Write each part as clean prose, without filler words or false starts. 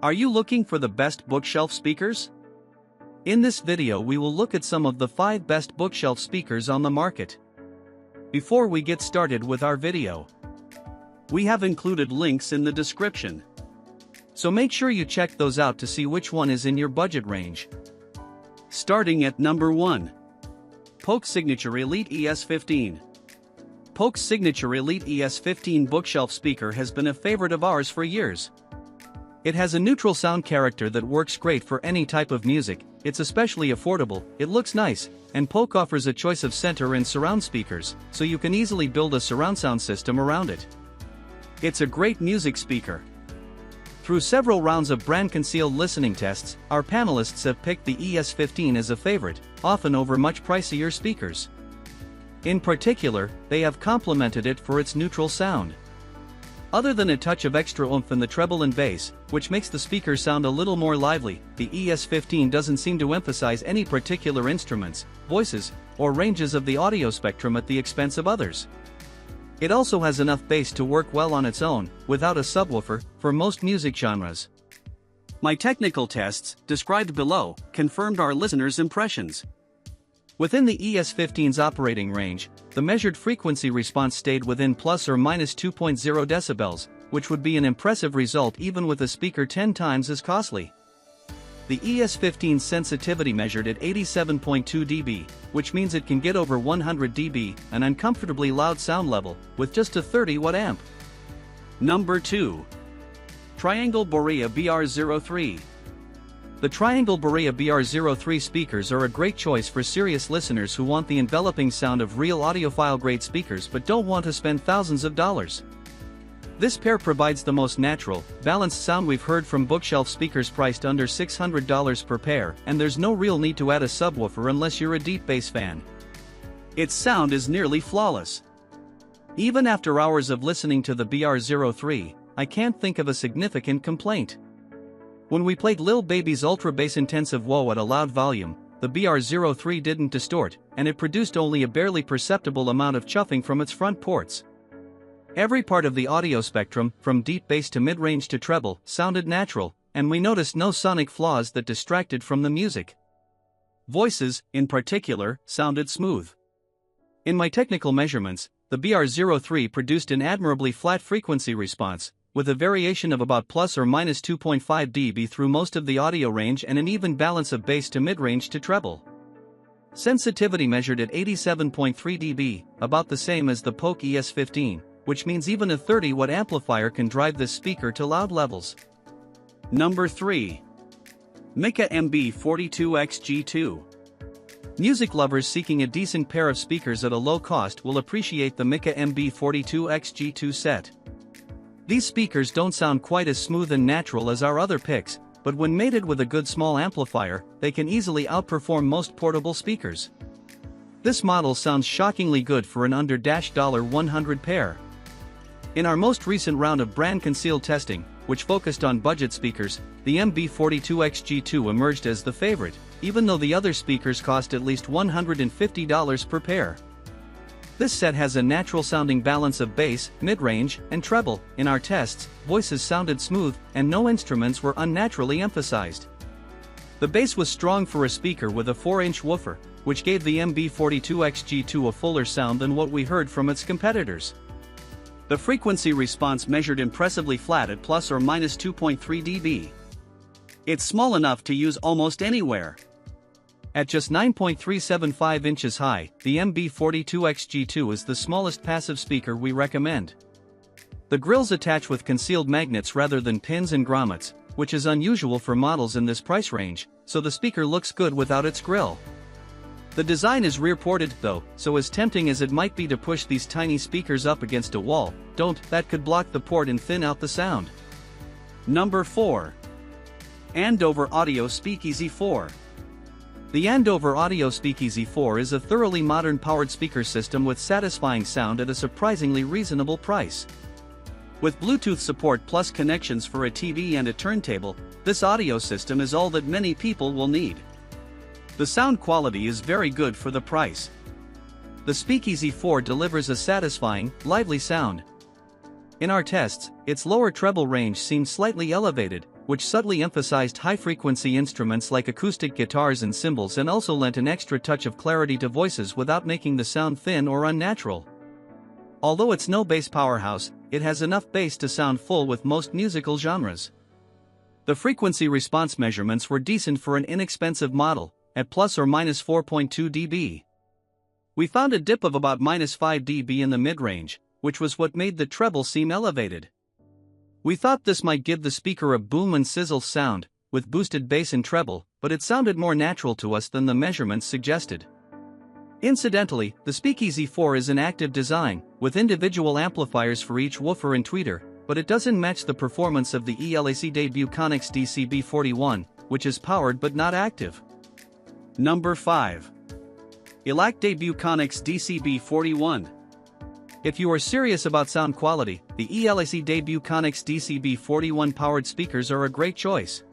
Are you looking for the best bookshelf speakers? In this video we will look at some of the 5 best bookshelf speakers on the market. Before we get started with our video, we have included links in the description. So make sure you check those out to see which one is in your budget range. Starting at number 1. Polk Signature Elite ES15. Polk's Signature Elite ES15 bookshelf speaker has been a favorite of ours for years. It has a neutral sound character that works great for any type of music, it's especially affordable, it looks nice, and Polk offers a choice of center and surround speakers, so you can easily build a surround sound system around it. It's a great music speaker. Through several rounds of brand-concealed listening tests, our panelists have picked the ES15 as a favorite, often over much pricier speakers. In particular, they have complimented it for its neutral sound. Other than a touch of extra oomph in the treble and bass, which makes the speaker sound a little more lively, the ES15 doesn't seem to emphasize any particular instruments, voices, or ranges of the audio spectrum at the expense of others. It also has enough bass to work well on its own, without a subwoofer, for most music genres. My technical tests, described below, confirmed our listeners' impressions. Within the ES15's operating range, the measured frequency response stayed within plus or minus 2.0 decibels, which would be an impressive result even with a speaker 10 times as costly. The ES15's sensitivity measured at 87.2 dB, which means it can get over 100 dB, an uncomfortably loud sound level, with just a 30-watt amp. Number 2. Triangle Borea BR03. The Triangle Borea BR03 speakers are a great choice for serious listeners who want the enveloping sound of real audiophile-grade speakers but don't want to spend thousands of dollars. This pair provides the most natural, balanced sound we've heard from bookshelf speakers priced under $600 per pair, and there's no real need to add a subwoofer unless you're a deep bass fan. Its sound is nearly flawless. Even after hours of listening to the BR03, I can't think of a significant complaint. When we played Lil Baby's ultra bass-intensive whoa at a loud volume, the BR03 didn't distort, and it produced only a barely perceptible amount of chuffing from its front ports. Every part of the audio spectrum, from deep bass to mid-range to treble, sounded natural, and we noticed no sonic flaws that distracted from the music. Voices, in particular, sounded smooth. In my technical measurements, the BR03 produced an admirably flat frequency response, with a variation of about plus or minus 2.5 dB through most of the audio range and an even balance of bass to mid-range to treble. Sensitivity measured at 87.3 dB, about the same as the Polk ES15, which means even a 30-watt amplifier can drive this speaker to loud levels. Number 3. Micca MB42X G2. Music lovers seeking a decent pair of speakers at a low cost will appreciate the Micca MB42X G2 set. These speakers don't sound quite as smooth and natural as our other picks, but when mated with a good small amplifier, they can easily outperform most portable speakers. This model sounds shockingly good for an under $100 pair. In our most recent round of brand-concealed testing, which focused on budget speakers, the MB42X G2 emerged as the favorite, even though the other speakers cost at least $150 per pair. This set has a natural-sounding balance of bass, mid-range, and treble. In our tests, voices sounded smooth, and no instruments were unnaturally emphasized. The bass was strong for a speaker with a 4-inch woofer, which gave the MB42X G2 a fuller sound than what we heard from its competitors. The frequency response measured impressively flat at plus or minus 2.3 dB. It's small enough to use almost anywhere. At just 9.375 inches high, the MB42X G2 is the smallest passive speaker we recommend. The grills attach with concealed magnets rather than pins and grommets, which is unusual for models in this price range, so the speaker looks good without its grill. The design is rear-ported though, so as tempting as it might be to push these tiny speakers up against a wall, that could block the port and thin out the sound. Number 4. Andover Audio SpeakEasy 4. The Andover Audio SpeakEasy 4 is a thoroughly modern powered speaker system with satisfying sound at a surprisingly reasonable price. With Bluetooth support plus connections for a TV and a turntable, this audio system is all that many people will need. The sound quality is very good for the price. The SpeakEasy 4 delivers a satisfying, lively sound. In our tests, its lower treble range seemed slightly elevated, which subtly emphasized high-frequency instruments like acoustic guitars and cymbals and also lent an extra touch of clarity to voices without making the sound thin or unnatural. Although it's no bass powerhouse, it has enough bass to sound full with most musical genres. The frequency response measurements were decent for an inexpensive model, at plus or minus 4.2 dB. We found a dip of about minus 5 dB in the mid-range, which was what made the treble seem elevated. We thought this might give the speaker a boom and sizzle sound, with boosted bass and treble, but it sounded more natural to us than the measurements suggested. Incidentally, the SpeakEasy 4 is an active design, with individual amplifiers for each woofer and tweeter, but it doesn't match the performance of the ELAC debut ConneX DCB41, which is powered but not active. Number 5. ELAC debut ConneX DCB41. If you are serious about sound quality, the ELAC debut ConneX DCB41 powered speakers are a great choice.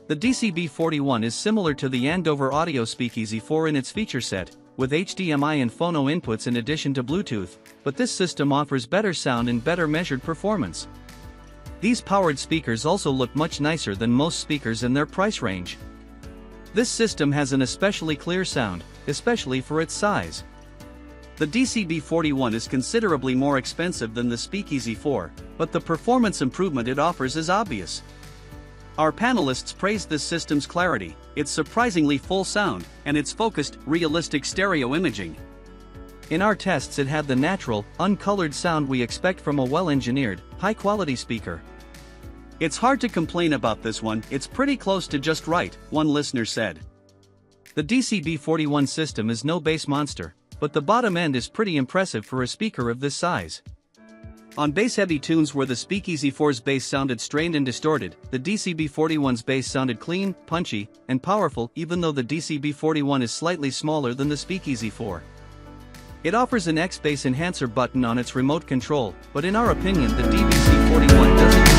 The DCB41 is similar to the Andover Audio SpeakEasy 4 in its feature set, with HDMI and phono inputs in addition to Bluetooth, but this system offers better sound and better measured performance. These powered speakers also look much nicer than most speakers in their price range. This system has an especially clear sound, especially for its size. The DCB41 is considerably more expensive than the SpeakEasy 4, but the performance improvement it offers is obvious. Our panelists praised this system's clarity, its surprisingly full sound, and its focused, realistic stereo imaging. In our tests it had the natural, uncolored sound we expect from a well-engineered, high-quality speaker. "It's hard to complain about this one, it's pretty close to just right," one listener said. The DCB41 system is no bass monster, but the bottom end is pretty impressive for a speaker of this size. On bass-heavy tunes where the SpeakEasy 4's bass sounded strained and distorted, the DCB41's bass sounded clean, punchy, and powerful even though the DCB41 is slightly smaller than the SpeakEasy 4. It offers an X bass enhancer button on its remote control, but in our opinion the DCB41 doesn't